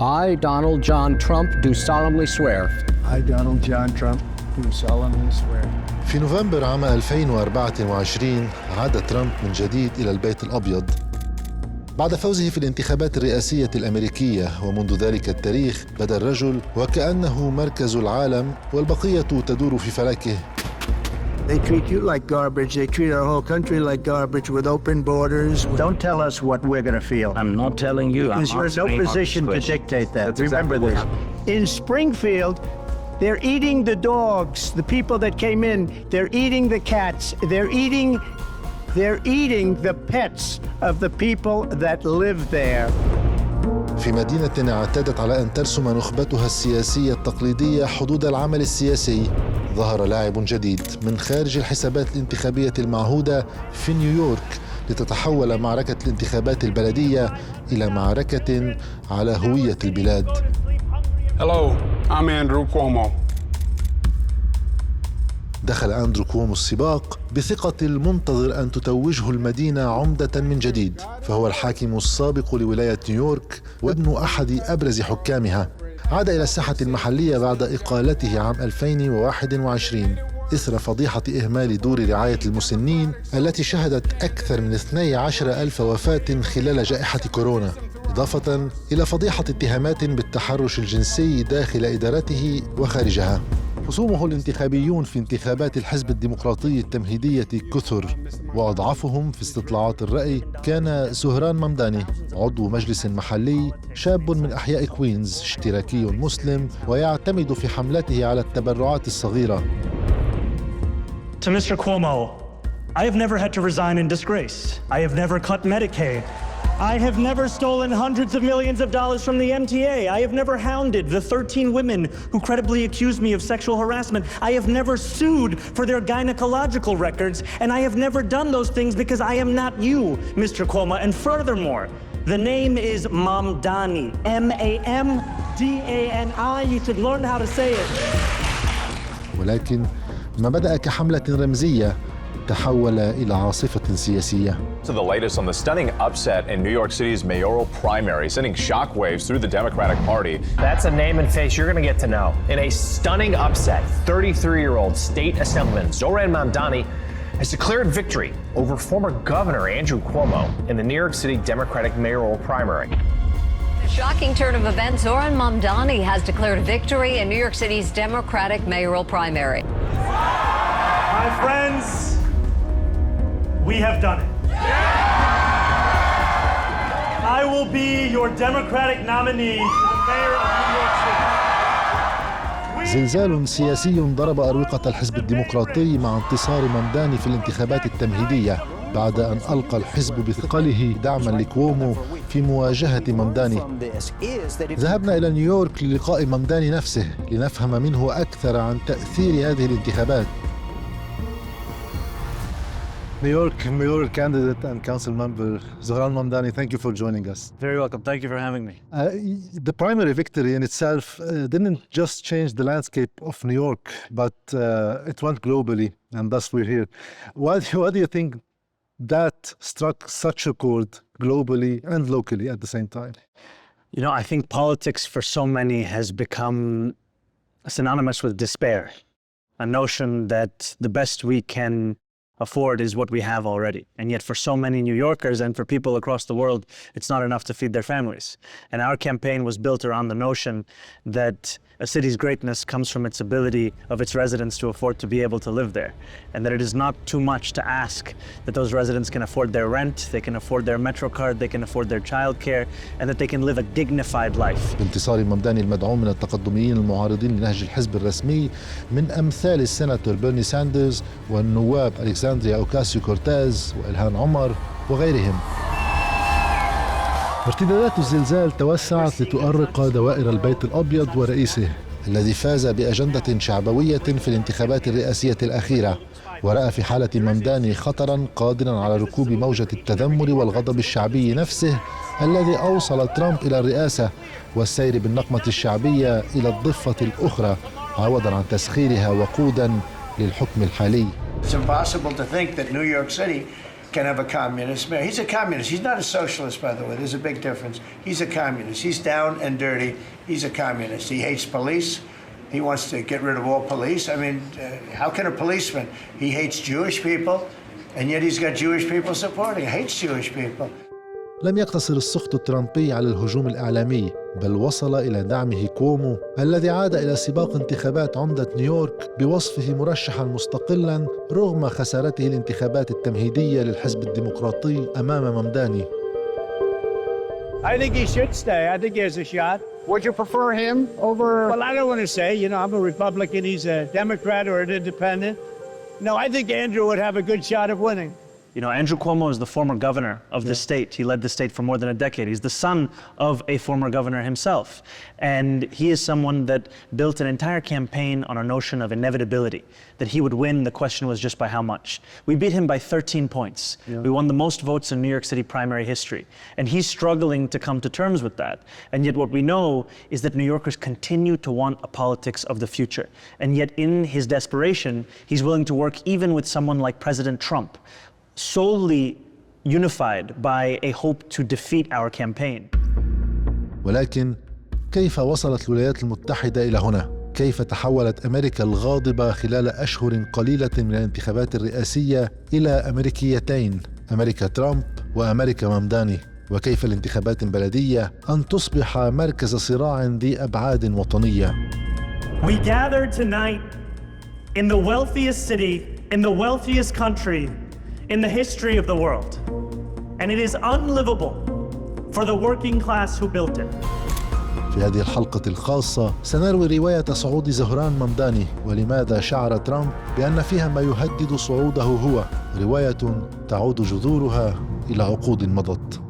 I, Donald John Trump, do solemnly swear. I, Donald John Trump, do solemnly swear. في نوفمبر عام 2024 عاد ترمب من جديد إلى البيت الأبيض بعد فوزه في الانتخابات الرئاسية الأميركية، ومنذ ذلك التاريخ بدا الرجل وكأنه مركز العالم والبقية تدور في فلكه. They treat you like garbage. They treat our whole country like garbage with open borders. Don't tell us what we're going to feel. I'm not telling you. Because you're in no position to dictate that. Remember this. In Springfield, they're eating the dogs, the people that came in. They're eating the cats. They're eating the pets of the people that live there. في مدينة اعتادت على أن ترسم نخبتها السياسية التقليدية حدود العمل السياسي، ظهر لاعب جديد من خارج الحسابات الانتخابية المعهودة في نيويورك لتتحول معركة الانتخابات البلدية إلى معركة على هوية البلاد. Hello, I'm Andrew Cuomo. دخل أندرو كومو السباق بثقة المنتظر أن تتوجه المدينة عمدة من جديد، فهو الحاكم السابق لولاية نيويورك وابن أحد أبرز حكامها. عاد إلى الساحة المحلية بعد إقالته عام 2021 إثر فضيحة إهمال دور رعاية المسنين التي شهدت أكثر من 12,000 وفاة خلال جائحة كورونا، إضافة إلى فضيحة اتهامات بالتحرش الجنسي داخل إدارته وخارجها. خصومه الانتخابيون في انتخابات الحزب الديمقراطي التمهيدية كثر، وأضعفهم في استطلاعات الرأي كان زهران ممداني، عضو مجلس محلي شاب من أحياء كوينز، اشتراكي مسلم ويعتمد في حملته على التبرعات الصغيرة. To Mr. Cuomo, I have never had to resign in disgrace. I have never cut Medicaid. I have never stolen hundreds of millions of dollars from the MTA. I have never hounded the 13 women who credibly accused me of sexual harassment. I have never sued for their gynecological records, and I have never done those things because I am not you, Mr. Cuomo. And furthermore, the name is Mamdani, M-A-M-D-A-N-I. You should learn how to say it. ولكن ما بدأ كحملة رمزية تحول إلى عاصفة سياسية. To the latest on the stunning upset in New York City's mayoral primary, sending shockwaves through the Democratic Party. That's a name and face you're going to get to know. In a stunning upset, 33-year-old state assemblyman Zohran Mamdani has declared victory over former Governor Andrew Cuomo in the New York City Democratic mayoral primary. A shocking turn of events, Zohran Mamdani has declared victory in New York City's Democratic mayoral primary. My friends, we have done it. I will be your Democratic nominee for the mayor of New York City. زلزال سياسي ضرب أروقة الحزب الديمقراطي مع انتصار ممداني في الانتخابات التمهيدية بعد أن ألقى الحزب بثقله دعما لكوومو في مواجهة ممداني. ذهبنا إلى نيويورك للقاء ممداني نفسه لنفهم منه أكثر عن تأثير هذه الانتخابات. New York mayor candidate and council member Zahran Mamdani, thank you for joining us. Very welcome. Thank you for having me. The primary victory in itself didn't just change the landscape of New York, but it went globally, and thus we're here. Why do you think that struck such a chord globally and locally at the same time? You know, I think politics for so many has become synonymous with despair, a notion that the best we can afford is what we have already. And yet for so many New Yorkers and for people across the world, it's not enough to feed their families. And our campaign was built around the notion that a city's greatness comes from its ability of its residents to afford to be able to live there. And that it is not too much to ask that those residents can afford their rent, they can afford their metro card, they can afford their childcare, and that they can live a dignified life. بانتصار ممداني المدعوم من التقدميين المعارضين لنهج الحزب الرسمي من أمثال السيناتور بيرني ساندرز والنواب ألكسندريا أوكاسيو كورتيز وإلهان عمر وغيرهم. ارتدادات الزلزال توسعت لتؤرق دوائر البيت الأبيض ورئيسه الذي فاز بأجندة شعبوية في الانتخابات الرئاسية الأخيرة، ورأى في حالة ممداني خطراً قادراً على ركوب موجة التذمر والغضب الشعبي نفسه الذي أوصل ترمب إلى الرئاسة والسير بالنقمة الشعبية إلى الضفة الأخرى عوضاً عن تسخيرها وقوداً للحكم الحالي. It's impossible to think that New York City can have a communist mayor. He's a communist. He's not a socialist, by the way. There's a big difference. He's a communist. He's down and dirty. He's a communist. He hates police. He wants to get rid of all police. I mean, how can a policeman? He hates Jewish people, and yet he's got Jewish people supporting. He hates Jewish people. لم يقتصر السخط الترامبي على الهجوم الإعلامي، بل وصل إلى دعمه كومو الذي عاد إلى سباق انتخابات عمدة نيويورك بوصفه مرشحاً مستقلاً رغم خسارته الانتخابات التمهيدية للحزب الديمقراطي أمام ممداني. I think he should stay. I think he has a shot. Would you prefer him over? Well, I don't want to say. You know, I'm a Republican. He's a Democrat or an independent. No, I think Andrew would have a good shot of winning. You know, Andrew Cuomo is the former governor of the state. He led the state for more than a decade. He's the son of a former governor himself. And he is someone that built an entire campaign on a notion of inevitability, that he would win. The question was just by how much. We beat him by 13 points. We won the most votes in New York City primary history. And he's struggling to come to terms with that. And yet what we know is that New Yorkers continue to want a politics of the future. And yet in his desperation, he's willing to work even with someone like President Trump, solely unified by a hope to defeat our campaign. ولكن كيف وصلت الولايات المتحدة إلى هنا؟ كيف تحولت أمريكا الغاضبة خلال أشهر قليلة من الانتخابات الرئاسية إلى أمريكيتين، أمريكا ترمب وأمريكا ممداني؟ وكيف الانتخابات البلدية أن تصبح مركز صراع ذي أبعاد وطنية؟ We gather tonight in the wealthiest city, in the wealthiest country, in the history of the world. And it is unlivable for the working class who built it. في هذه الحلقة الخاصة سنروي رواية صعود زهران ممداني ولماذا شعر ترامب بأن فيها ما يهدد صعوده هو، رواية تعود جذورها إلى عقود مضت.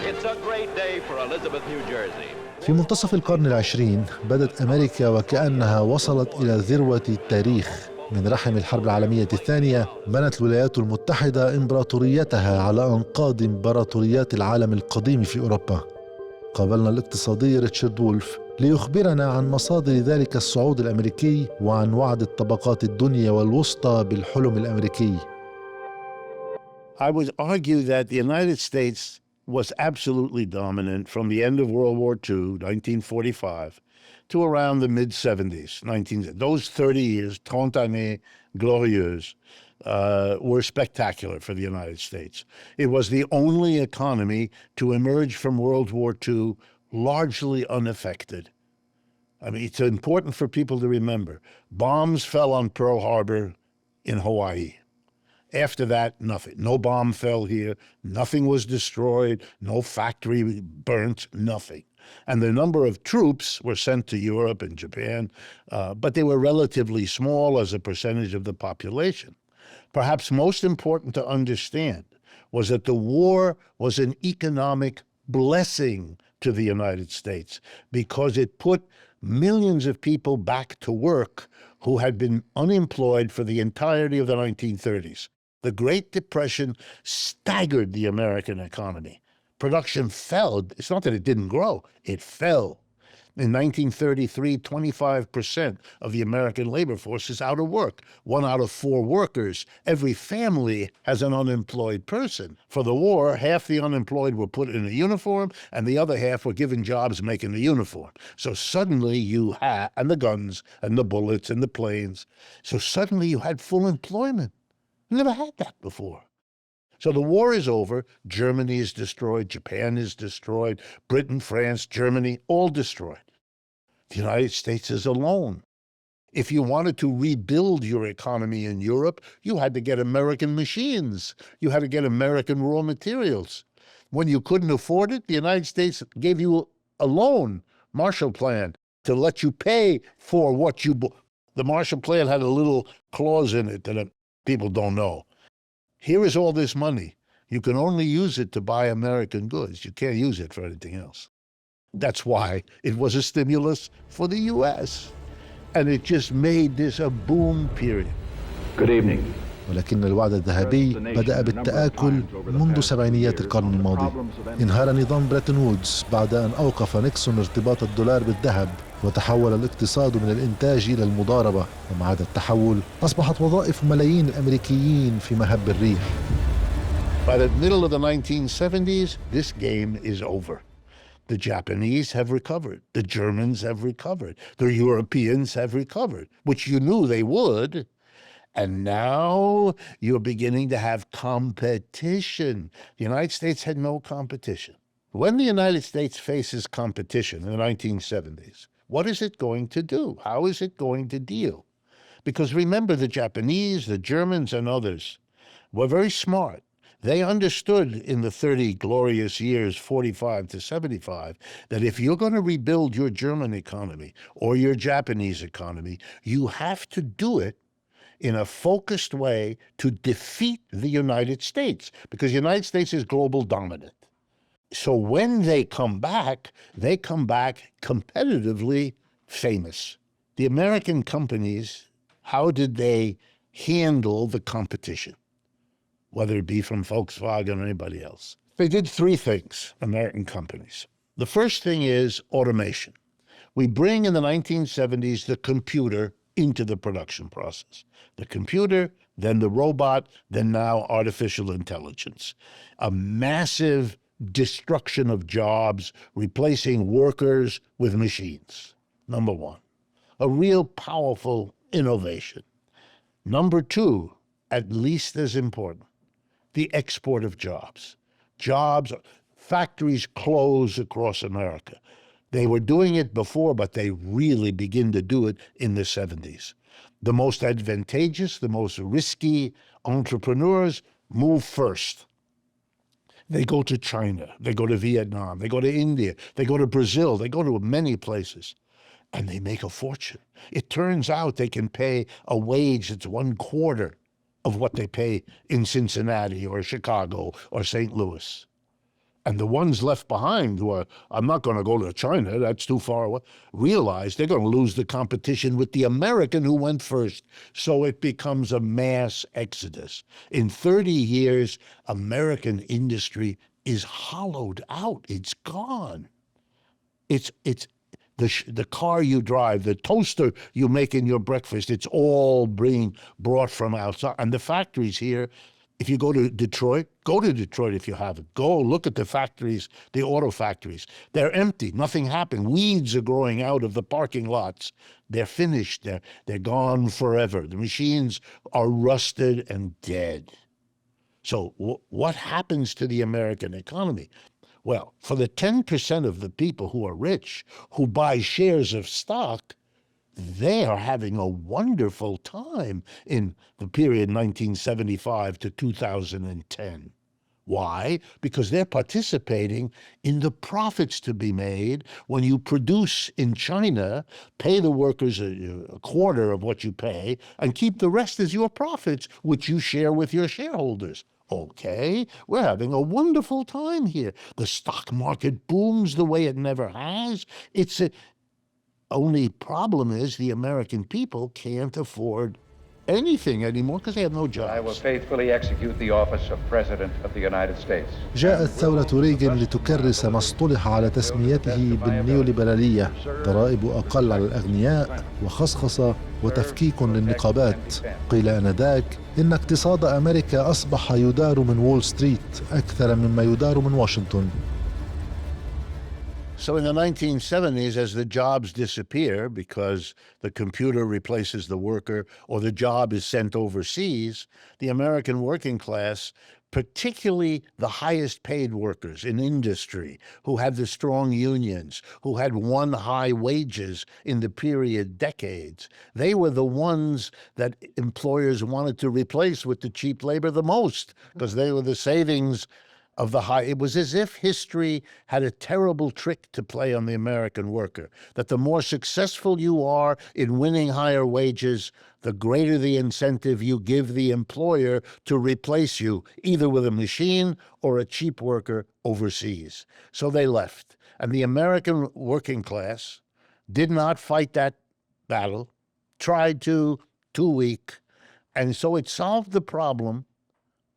It's a great day for Elizabeth, New Jersey. في منتصف القرن العشرين بدت أمريكا وكأنها وصلت إلى ذروة التاريخ. من رحم الحرب العالمية الثانية بنت الولايات المتحدة إمبراطوريتها على أنقاض إمبراطوريات العالم القديم في أوروبا. قابلنا الاقتصادي ريتشارد وولف ليخبرنا عن مصادر ذلك الصعود الأمريكي وعن وعد الطبقات الدنيا والوسطى بالحلم الأمريكي. I would argue that the United States was absolutely dominant from the end of World War II, 1945, to around the mid-70s. Those 30 years, 30 années glorieuses, were spectacular for the United States. It was the only economy to emerge from World War II largely unaffected. I mean, it's important for people to remember. Bombs fell on Pearl Harbor in Hawaii. After that, nothing. No bomb fell here. Nothing was destroyed. No factory burnt. Nothing. And the number of troops were sent to Europe and Japan, but they were relatively small as a percentage of the population. Perhaps most important to understand was that the war was an economic blessing to the United States because it put millions of people back to work who had been unemployed for the entirety of the 1930s. The Great Depression staggered the American economy. Production fell. It's not that it didn't grow, it fell. In 1933, 25% of the American labor force is out of work. 1 out of 4 workers. Every family has an unemployed person. For the war, half the unemployed were put in a uniform, and the other half were given jobs making the uniform. So suddenly you had, and the guns, and the bullets, and the planes. So suddenly you had full employment. Never had that before. So the war is over. Germany is destroyed. Japan is destroyed. Britain, France, Germany, all destroyed. The United States is alone. If you wanted to rebuild your economy in Europe, you had to get American machines. You had to get American raw materials. When you couldn't afford it, the United States gave you a loan, Marshall Plan, to let you pay for what you bought. The Marshall Plan had a little clause in it that people don't know. Here is all this money. You can only use it to buy American goods. You can't use it for anything else. That's why it was a stimulus for the U.S. And it just made this a boom period. Good evening. ولكن الوعد الذهبي بدأ بالتآكل منذ سبعينيات القرن الماضي. انهار نظام بريتن وودز بعد أن أوقف نيكسون ارتباط الدولار بالذهب وتحول الاقتصاد من الإنتاج إلى المضاربة، ومع هذا التحول أصبحت وظائف ملايين الأمريكيين في مهب الريح. By the middle of the 1970s, this game is over. The Japanese have recovered. The Germans have recovered. The Europeans have recovered, which you knew they would. And now you're beginning to have competition. The United States had no competition. When the United States faces competition in the 1970s, what is it going to do? How is it going to deal? Because remember, the Japanese, the Germans, and others were very smart. They understood in the 30 glorious years, 45 to 75, that if you're going to rebuild your German economy or your Japanese economy, you have to do it in a focused way to defeat the United States, because the United States is global dominant. So when they come back competitively famous. The American companies, how did they handle the competition, whether it be from Volkswagen or anybody else? They did three things, American companies. The first thing is automation. We bring in the 1970s the computer into the production process. The computer, then the robot, then now artificial intelligence. A massive destruction of jobs, replacing workers with machines, number one. A real powerful innovation. Number two, at least as important, the export of jobs. Jobs, factories close across America. They were doing it before, but they really begin to do it in the 70s. The most advantageous, the most risky entrepreneurs move first. They go to China, they go to Vietnam, they go to India, they go to Brazil, they go to many places, and they make a fortune. It turns out they can pay a wage that's 1/4 of what they pay in Cincinnati or Chicago or St. Louis. And the ones left behind who are, I'm not going to go to China, that's too far away, realize they're going to lose the competition with the American who went first. So it becomes a mass exodus. In 30 years, American industry is hollowed out. It's gone. It's the car you drive, the toaster you make in your breakfast, it's all being brought from outside. And the factories here, if you go to Detroit if you haven't. Go look at the factories, the auto factories. They're empty, nothing happened. Weeds are growing out of the parking lots. They're finished, they're gone forever. The machines are rusted and dead. So what happens to the American economy? Well, for the 10% of the people who are rich, who buy shares of stock, they are having a wonderful time in the period 1975 to 2010. Why? Because they're participating in the profits to be made when you produce in China, pay the workers a quarter of what you pay, and keep the rest as your profits, which you share with your shareholders. Okay, we're having a wonderful time here. The stock market booms the way it never has. Only problem is the American people can't afford anything anymore because they have no jobs. I will faithfully execute the office of President of the United States. جاءت ثورة ريغن لتكرس ما اصطلح على تسميته بالنيوليبرالية، ضرائب أقل على الأغنياء وخصخصة وتفكيك للنقابات. قيل آنذاك إن اقتصاد أمريكا أصبح يدار من وول ستريت أكثر مما يدار من واشنطن. So in the 1970s, as the jobs disappear because the computer replaces the worker or the job is sent overseas, the American working class, particularly the highest paid workers in industry who had the strong unions, who had won high wages in the period decades, they were the ones that employers wanted to replace with the cheap labor the most because they were the savings of the high. It was as if history had a terrible trick to play on the American worker, that the more successful you are in winning higher wages, the greater the incentive you give the employer to replace you, either with a machine or a cheap worker overseas. So they left. And the American working class did not fight that battle, tried to, too weak. And so it solved the problem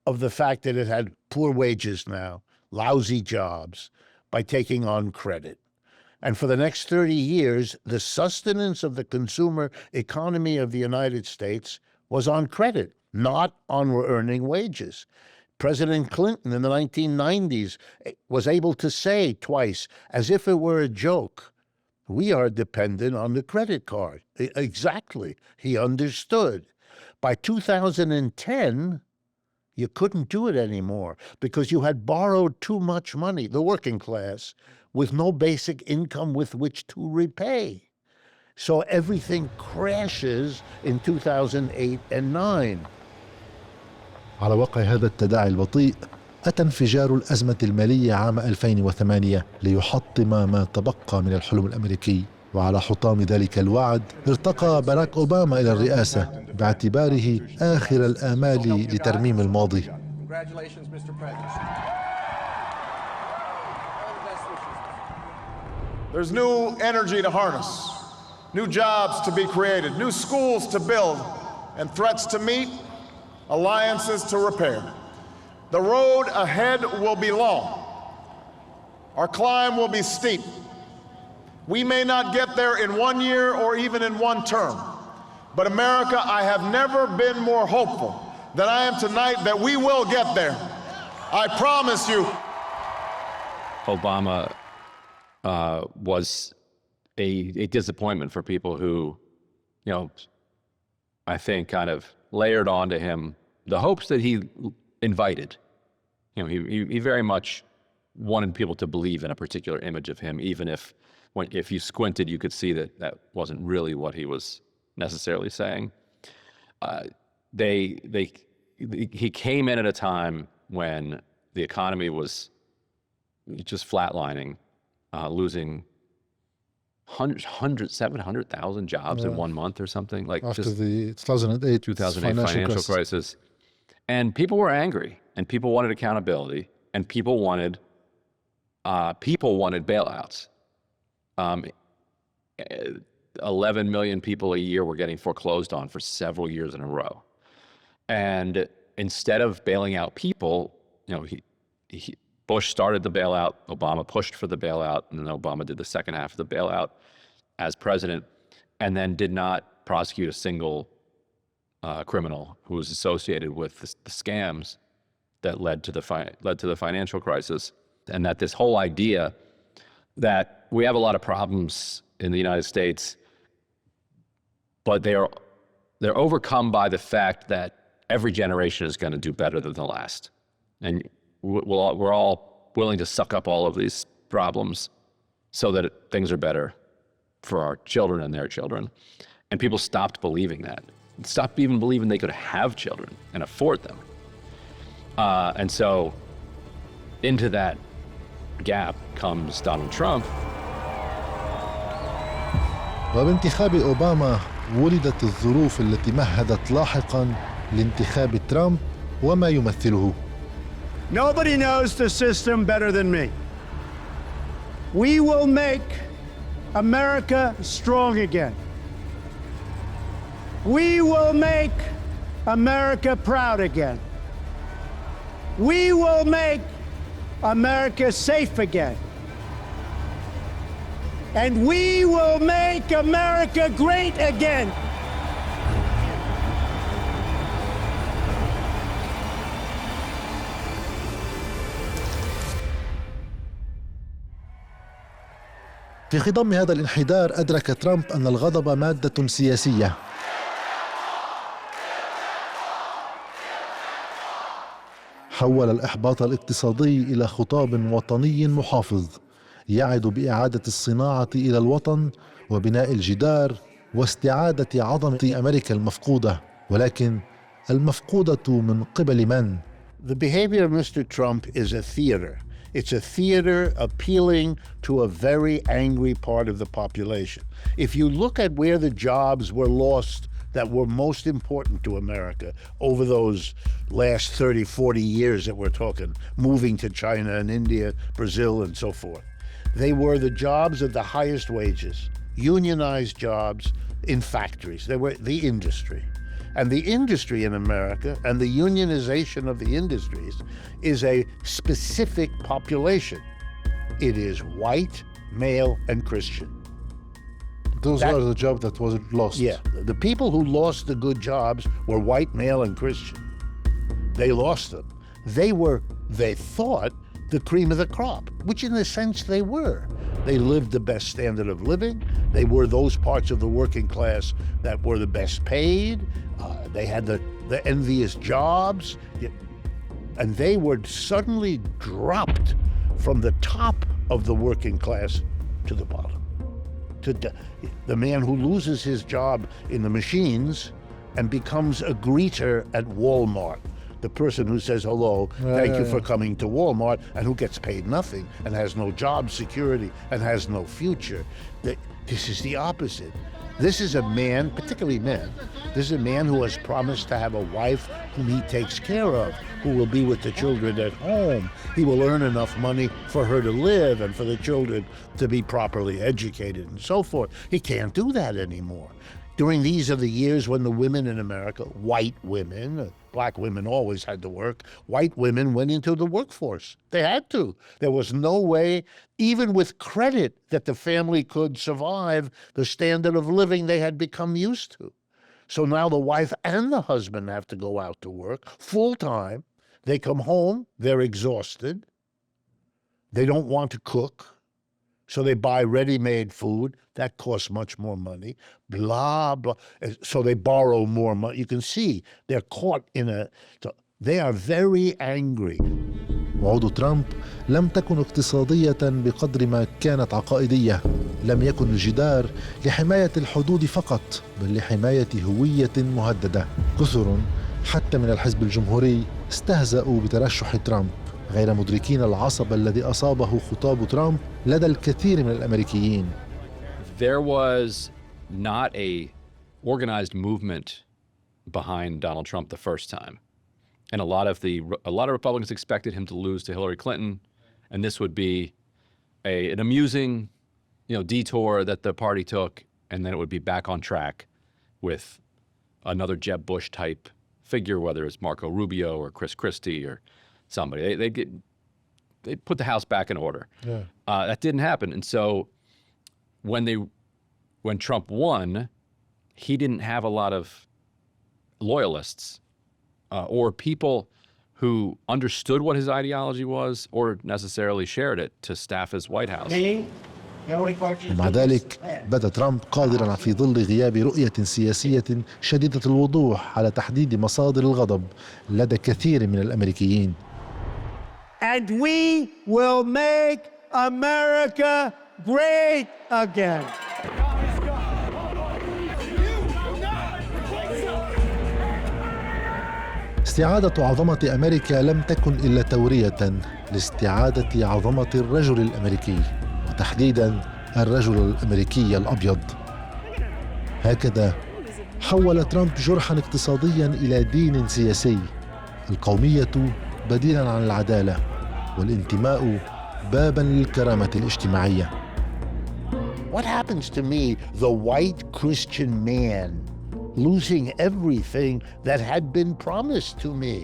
of the fact that it had poor wages now, lousy jobs, by taking on credit. And for the next 30 years, the sustenance of the consumer economy of the United States was on credit, not on earning wages. President Clinton in the 1990s was able to say twice, as if it were a joke, we are dependent on the credit card. Exactly. He understood. By 2010, you couldn't do it anymore because you had borrowed too much money, the working class, with no basic income with which to repay. So everything crashes in 2008 and 9. على وقع هذا التداعي البطيء أتى انفجار الأزمة المالية عام 2008 ليحطم ما تبقى من الحلم الأمريكي. وعلى حطام ذلك الوعد ارتقى باراك أوباما إلى الرئاسة باعتباره آخر الآمال لترميم الماضي. There's new energy to harness, new jobs to be created, new schools to build, and threats to meet, alliances to repair. The road ahead will be long. Our climb will be steep. We may not get there in 1 year or even in one term, but America, I have never been more hopeful than I am tonight that we will get there. I promise you. Obama was a disappointment for people who, you know, I think kind of layered onto him the hopes that he invited. You know, he very much wanted people to believe in a particular image of him, even if you squinted, you could see that that wasn't really what he was necessarily saying. He came in at a time when the economy was just flatlining, losing 700,000 jobs in 1 month or something, like after just the 2008 financial crisis. And people were angry, and people wanted accountability, and people wanted bailouts. 11 million people a year were getting foreclosed on for several years in a row. And instead of bailing out people, you know, Bush started the bailout, Obama pushed for the bailout, and then Obama did the second half of the bailout as president, and then did not prosecute a single criminal who was associated with the scams that led to the financial crisis. And that this whole idea that we have a lot of problems in the United States, but they're overcome by the fact that every generation is going to do better than the last. And we're all willing to suck up all of these problems so that things are better for our children and their children. And people stopped believing that. Stopped even believing they could have children and afford them. And so into that gap comes Donald Trump. وبانتخاب أوباما ولدت الظروف التي مهدت لاحقاً لانتخاب ترامب وما يمثله. Nobody knows the system better than me. We will make America strong again. We will make America proud again. We will make America safe again. And we will make America great again. في خضم هذا الانحدار أدرك ترامب أن الغضب مادة سياسية. حول الإحباط الاقتصادي إلى خطاب وطني محافظ يعد بإعادة الصناعة إلى الوطن وبناء الجدار واستعادة عظمة أمريكا المفقودة، ولكن المفقودة من قبل من؟ The behavior of Mr. Trump is a theater. It's a theater appealing to a very angry part of the population. If you look at where the jobs were lost that were most important to America over those last 30, 40 years that we're talking, moving to China and India, Brazil, and so forth, they were the jobs of the highest wages, unionized jobs in factories. They were the industry. And the industry in America and the unionization of the industries is a specific population. It is white, male, and Christian. Those are the jobs that was lost. Yeah, the people who lost the good jobs were white, male, and Christian. They lost them. They thought, the cream of the crop, which in a sense they were. They lived the best standard of living. They were those parts of the working class that were the best paid. They had the envious jobs. And they were suddenly dropped from the top of the working class to the bottom. The man who loses his job in the machines and becomes a greeter at Walmart. The person who says hello, thank you for coming to Walmart, and who gets paid nothing and has no job security and has no future. This is the opposite. This is a man, particularly men, this is a man who has promised to have a wife whom he takes care of, who will be with the children at home. He will earn enough money for her to live and for the children to be properly educated and so forth. He can't do that anymore. These are the years when the women in America, white women, black women always had to work, white women went into the workforce. They had to. There was no way, even with credit, that the family could survive the standard of living they had become used to. So now the wife and the husband have to go out to work full time. They come home, they're exhausted. They don't want to cook. So they buy ready-made food. That costs much more money. Blah, blah. So they borrow more money. You can see they're caught in they are very angry. وعود ترامب لم تكن اقتصادية بقدر ما كانت عقائدية. لم يكن الجدار لحماية الحدود فقط، بل لحماية هوية مهددة. كثر حتى من الحزب الجمهوري استهزأوا بترشح ترامب، غير مدركين العصب الذي أصابه خطاب ترامب لدى الكثير من الأمريكيين. There was not a organized movement behind Donald Trump the first time. And a lot of Republicans expected him to lose to Hillary Clinton, and this would be an amusing, detour that the party took, and then it would be back on track with another Jeb Bush type figure, whether it's Marco Rubio or Chris Christie or somebody. They put the house back in order. Yeah. That didn't happen, and so when Trump won, he didn't have a lot of loyalists. Or people who understood what his ideology was or necessarily shared it to staff his White House. ومع ذلك بدا ترامب قادرا في ظل غياب رؤية سياسية شديدة الوضوح على تحديد مصادر الغضب لدى كثير من الأمريكيين. And we will make America great again. استعادة عظمة أمريكا لم تكن إلا تورية لاستعادة عظمة الرجل الأمريكي، وتحديداً الرجل الأمريكي الأبيض. هكذا حول ترامب جرحاً اقتصادياً إلى دين سياسي، القومية بديلاً عن العدالة، والانتماء باباً للكرامة الاجتماعية. What happens to me, the white Christian man, losing everything that had been promised to me,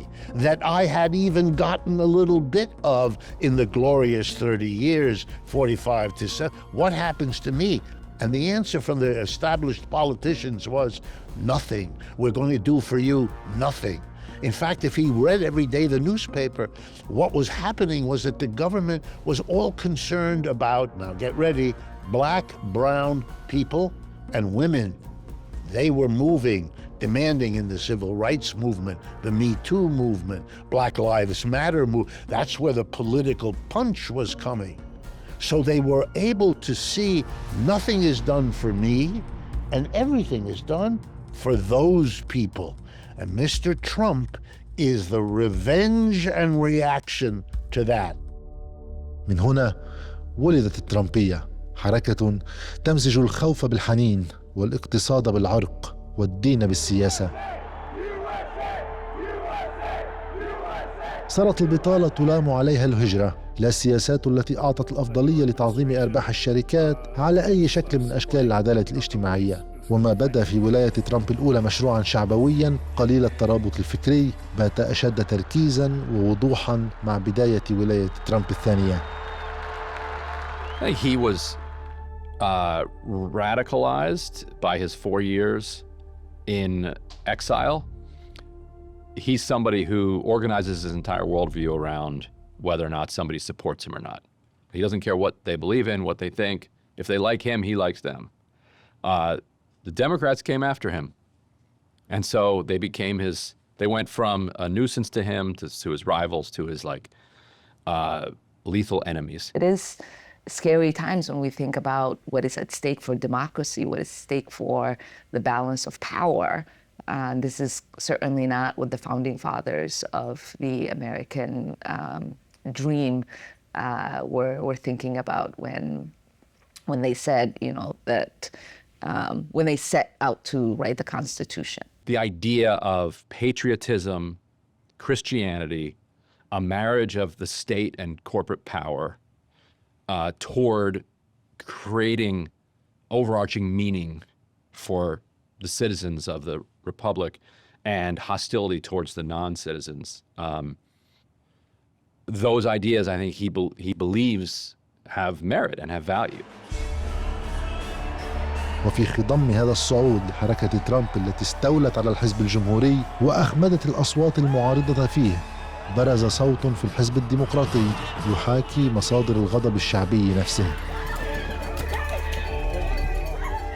that I had even gotten a little bit of in the glorious 30 years, 45 to 7. What happens to me? And the answer from the established politicians was nothing. We're going to do for you nothing. In fact, if he read every day the newspaper, what was happening was that the government was all concerned about, now get ready, black, brown people and women. They were moving, demanding in the civil rights movement, the Me Too movement, Black Lives Matter movement. That's where the political punch was coming. So they were able to see nothing is done for me and everything is done for those people. And Mr. Trump is the revenge and reaction to that. من هنا ولدت الترامبية، حركة تمزج الخوف بالحنين والاقتصاد بالعرق والدين بالسياسة. صارت البطالة تلام عليها الهجرة، لا السياسات التي أعطت الأفضلية لتعظيم أرباح الشركات على أي شكل من أشكال العدالة الاجتماعية. وما بدا في ولاية ترامب الأولى مشروعاً شعبوياً قليل الترابط الفكري بات أشد تركيزاً ووضوحاً مع بداية ولاية ترامب الثانية. I think he was radicalized by his 4 years in exile. He's somebody who organizes his entire worldview around whether or not somebody supports him or not. He doesn't care what they believe in, what they think. If they like him, he likes them. The Democrats came after him. And so they became they went from a nuisance to him, to his rivals, to his lethal enemies. It is scary times when we think about what is at stake for democracy, what is at stake for the balance of power. This is certainly not what the founding fathers of the American dream were thinking about when they said, that when they set out to write the Constitution. The idea of patriotism, Christianity, a marriage of the state and corporate power toward creating overarching meaning for the citizens of the republic and hostility towards the non-citizens. Those ideas, I think he believes have merit and have value. وفي خضم هذا الصعود لحركة ترمب التي استولت على الحزب الجمهوري وأخمدت الأصوات المعارضة فيه، برز صوت في الحزب الديمقراطي يحاكي مصادر الغضب الشعبي نفسه.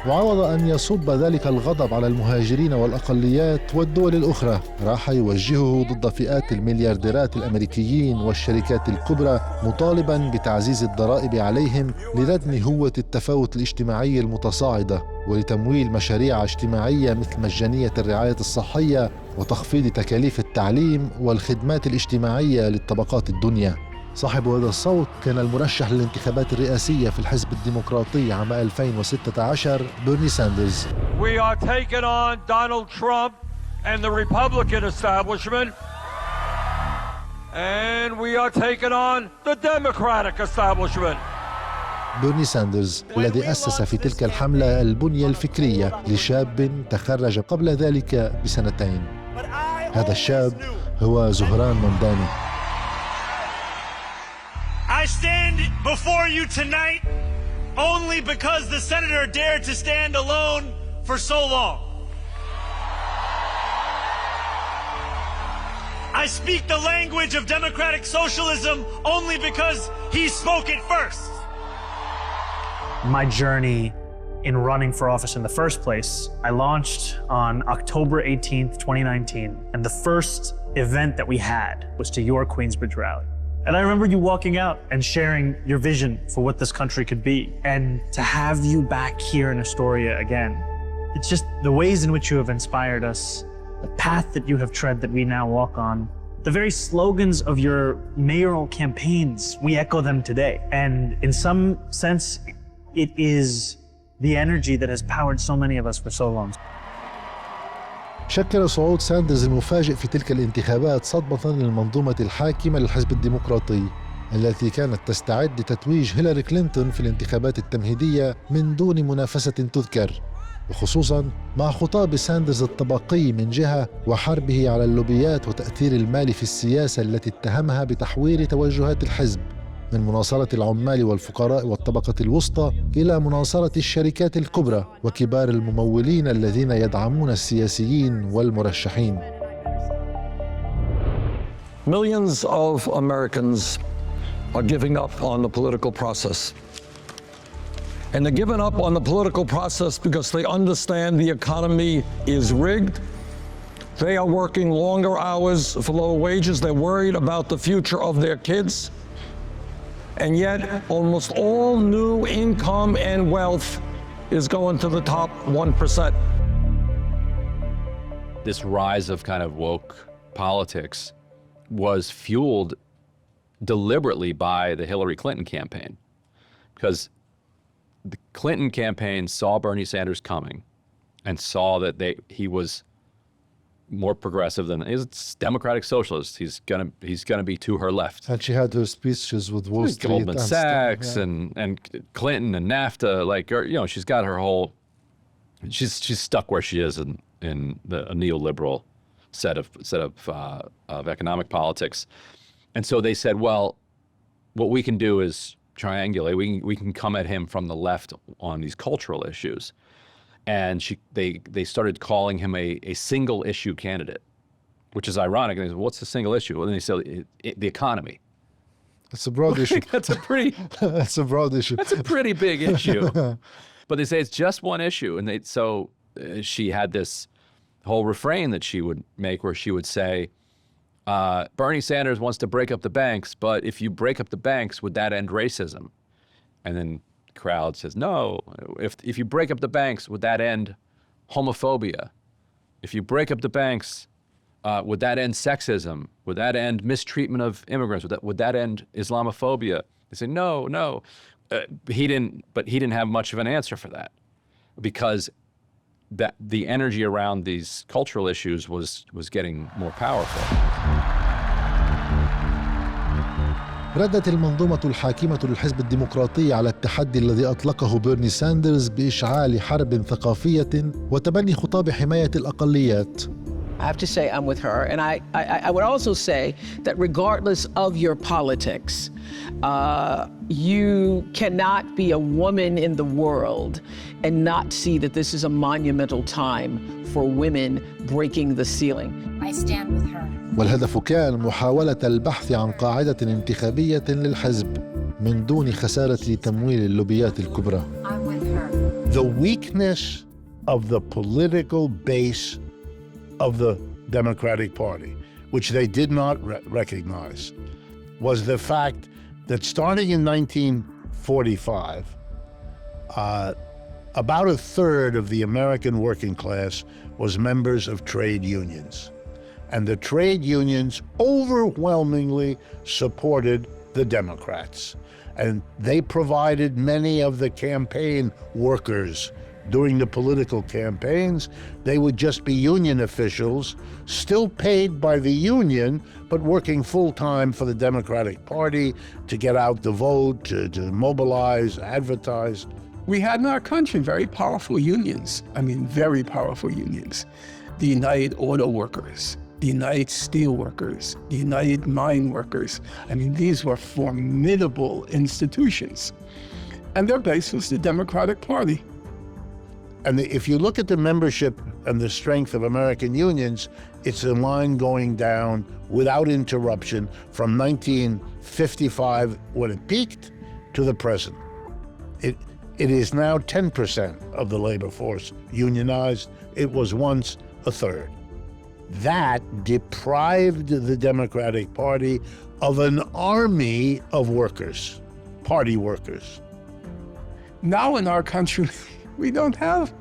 وعوض أن يصب ذلك الغضب على المهاجرين والأقليات والدول الأخرى، راح يوجهه ضد فئات المليارديرات الأمريكيين والشركات الكبرى، مطالباً بتعزيز الضرائب عليهم لردم هوة التفاوت الاجتماعي المتصاعدة ولتمويل مشاريع اجتماعية مثل مجانية الرعاية الصحية وتخفيض تكاليف التعليم والخدمات الاجتماعية للطبقات الدنيا. صاحب هذا الصوت كان المرشح للانتخابات الرئاسية في الحزب الديمقراطي عام 2016 بيرني ساندرز. We are taking on Donald Trump and the Republican establishment, and we are taking on the Democratic establishment. بيرني ساندرز الذي أسس في تلك الحملة البنية الفكرية لشاب تخرج قبل ذلك بسنتين. هذا الشاب هو زهران ممداني. I stand before you tonight only because the senator dared to stand alone for so long. I speak the language of democratic socialism only because he spoke it first. My journey in running for office in the first place, I launched on October 18th, 2019, and the first event that we had was to your Queensbridge rally. And I remember you walking out and sharing your vision for what this country could be. And to have you back here in Astoria again, it's just the ways in which you have inspired us, the path that you have tread that we now walk on, the very slogans of your mayoral campaigns, we echo them today. And in some sense, it is the energy that has powered so many of us for so long. شكل صعود ساندرز المفاجئ في تلك الانتخابات صدمة للمنظومة الحاكمة للحزب الديمقراطي التي كانت تستعد لتتويج هيلاري كلينتون في الانتخابات التمهيدية من دون منافسة تذكر، وخصوصاً مع خطاب ساندرز الطبقي من جهة وحربه على اللوبيات وتأثير المال في السياسة التي اتهمها بتحوير توجهات الحزب من مناصرة العمال والفقراء والطبقة الوسطى إلى مناصرة الشركات الكبرى وكبار الممولين الذين يدعمون السياسيين والمرشحين. Millions of Americans are giving up on the political process. And they're giving up on the political process because they understand the economy is rigged. They are working longer hours for lower wages. They're worried about the future of their kids. And yet, almost all new income and wealth is going to the top 1%. This rise of kind of woke politics was fueled deliberately by the Hillary Clinton campaign, because the Clinton campaign saw Bernie Sanders coming and saw that he was more progressive than he's Democratic socialist. He's gonna be to her left. And she had her speeches with Wall Street, Goldman Sachs, and Clinton and NAFTA. She's got her whole. She's stuck where she is in a neoliberal set of economic politics, and so they said, well, what we can do is triangulate. We can come at him from the left on these cultural issues. And they started calling him a single issue candidate, which is ironic. And they said, what's the single issue? And they said, the economy. It's a broad issue. That's a pretty. That's a broad issue. That's a pretty big issue. But they say it's just one issue, and she had this whole refrain that she would make, where she would say, "Bernie Sanders wants to break up the banks, but if you break up the banks, would that end racism?" And then the crowd says, "No. If you break up the banks, would that end homophobia? If you break up the banks, would that end sexism? Would that end mistreatment of immigrants? Would that end Islamophobia?" They say, no. He didn't have much of an answer for that, because the energy around these cultural issues was getting more powerful. ردت المنظومة الحاكمة للحزب الديمقراطي على التحدي الذي أطلقه بيرني ساندرز بإشعال حرب ثقافية وتبني خطاب حماية الأقليات. I have to say I'm with her. And I would also say that regardless of your politics, you cannot be a woman in the world and not see that this is a monumental time for women breaking the ceiling. I stand with her. والهدف كان محاولة البحث عن قاعدة انتخابية للحزب من دون خسارة تمويل اللوبيات الكبرى. I'm with her. The weakness of the political base of the Democratic Party, which they did not recognize, was the fact that starting in 1945, about a third of the American working class was members of trade unions. And the trade unions overwhelmingly supported the Democrats. And they provided many of the campaign workers during the political campaigns. They would just be union officials, still paid by the union, but working full-time for the Democratic Party to get out the vote, to mobilize, advertise. We had in our country very powerful unions. I mean, very powerful unions. The United Auto Workers, the United Steel Workers, the United Mine Workers. I mean, these were formidable institutions. And their base was the Democratic Party. And if you look at the membership and the strength of American unions, it's a line going down without interruption from 1955, when it peaked, to the present. It is now 10% of the labor force unionized. It was once a third. That deprived the Democratic Party of an army of workers, party workers. Now in our country, we don't have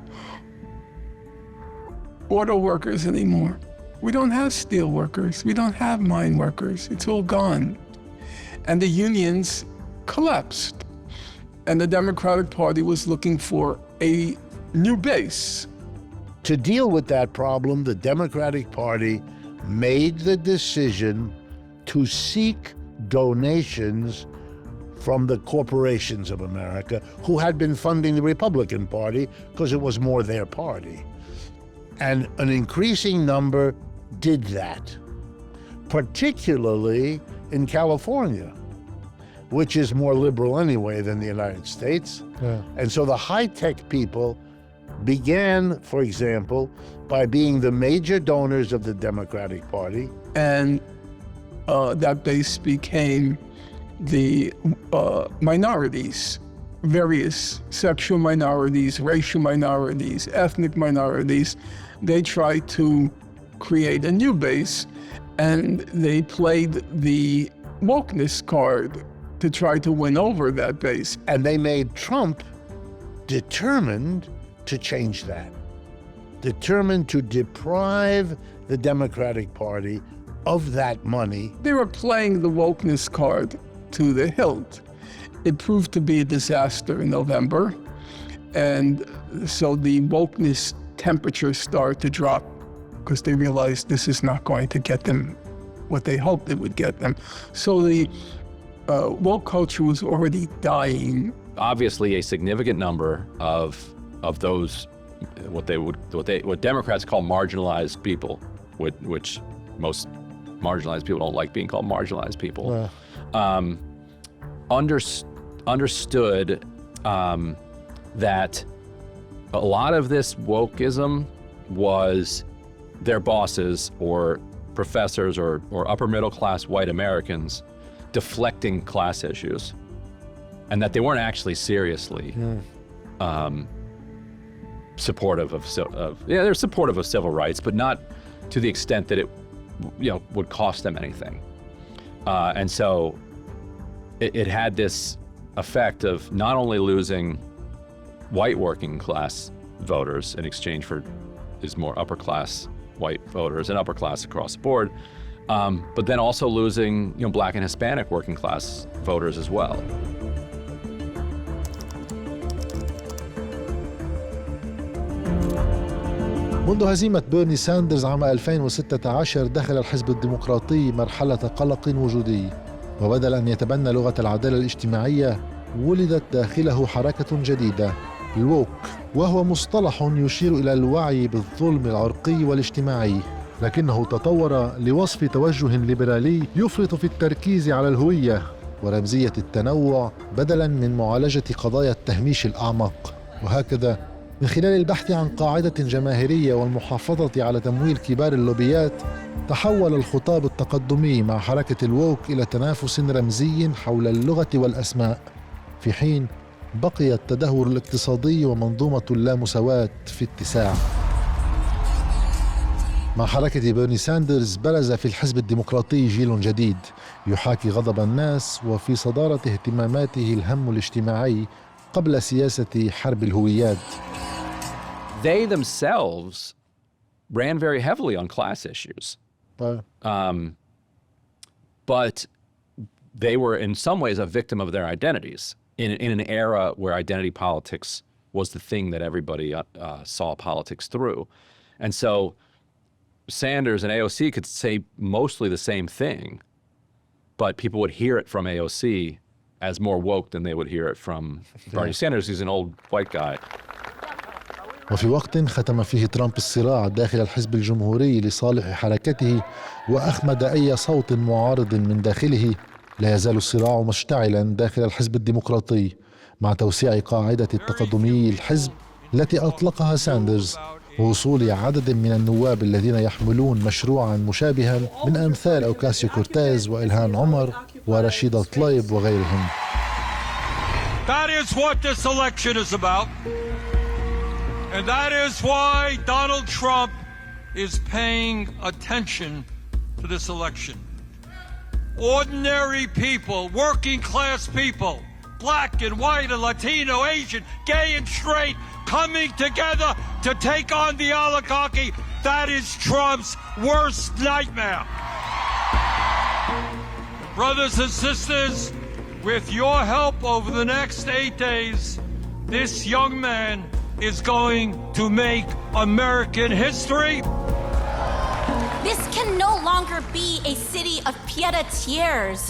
auto workers anymore. We don't have steel workers. We don't have mine workers. It's all gone. And the unions collapsed. And the Democratic Party was looking for a new base. To deal with that problem, the Democratic Party made the decision to seek donations from the corporations of America, who had been funding the Republican Party because it was more their party. And an increasing number did that, particularly in California, which is more liberal anyway than the United States. Yeah. And so the high-tech people began, for example, by being the major donors of the Democratic Party. And that base became the minorities, various sexual minorities, racial minorities, ethnic minorities. They tried to create a new base, and they played the wokeness card to try to win over that base. And they made Trump determined to change that, determined to deprive the Democratic Party of that money. They were playing the wokeness card to the hilt. It proved to be a disaster in November, and so the wokeness temperature started to drop because they realized this is not going to get them what they hoped it would get them. So the woke culture was already dying. Obviously, a significant number of those what Democrats call marginalized people, which most marginalized people don't like being called marginalized people. understood that a lot of this wokeism was their bosses or professors or upper middle class white Americans deflecting class issues, and that they weren't actually seriously supportive of they're supportive of civil rights, but not to the extent that it would cost them anything. And so it had this effect of not only losing white working class voters in exchange for these more upper class white voters and upper class across the board, but then also losing Black and Hispanic working class voters as well. منذ هزيمة بيرني ساندرز عام 2016 دخل الحزب الديمقراطي مرحلة قلق وجودي، وبدل أن يتبنى لغة العدالة الاجتماعية ولدت داخله حركة جديدة، الووك، وهو مصطلح يشير إلى الوعي بالظلم العرقي والاجتماعي، لكنه تطور لوصف توجه ليبرالي يفرط في التركيز على الهوية ورمزية التنوع بدلاً من معالجة قضايا التهميش الأعمق. وهكذا من خلال البحث عن قاعدة جماهيرية والمحافظة على تمويل كبار اللوبيات، تحول الخطاب التقدمي مع حركة الووك إلى تنافس رمزي حول اللغة والأسماء، في حين بقي التدهور الاقتصادي ومنظومة اللامساواة في اتساع. مع حركة بيرني ساندرز برز في الحزب الديمقراطي جيل جديد يحاكي غضب الناس وفي صدارة اهتماماته الهم الاجتماعي قبل سياسة حرب الهويات. They themselves ran very heavily on class issues. But they were in some ways a victim of their identities in an era where identity politics was the thing that everybody saw politics through. And so Sanders and AOC could say mostly the same thing, but people would hear it from AOC as more woke than they would hear it from Bernie Sanders, who's an old white guy. وفي وقت ختم فيه ترمب الصراع داخل الحزب الجمهوري لصالح حركته وأخمد أي صوت معارض من داخله، لا يزال الصراع مشتعلا داخل الحزب الديمقراطي مع توسيع قاعدة التقدمي الحزب التي أطلقها ساندرز ووصول عدد من النواب الذين يحملون مشروعا مشابها من أمثال أوكاسيو كورتيز وإلهان عمر ورشيدة طليب وغيرهم. That is what this election is about. And that is why Donald Trump is paying attention to this election. Ordinary people, working class people, black and white and Latino, Asian, gay and straight, coming together to take on the oligarchy. That is Trump's worst nightmare. Brothers and sisters, with your help over the next 8 days, this young man is going to make American history. This can no longer be a city of pied-à-terres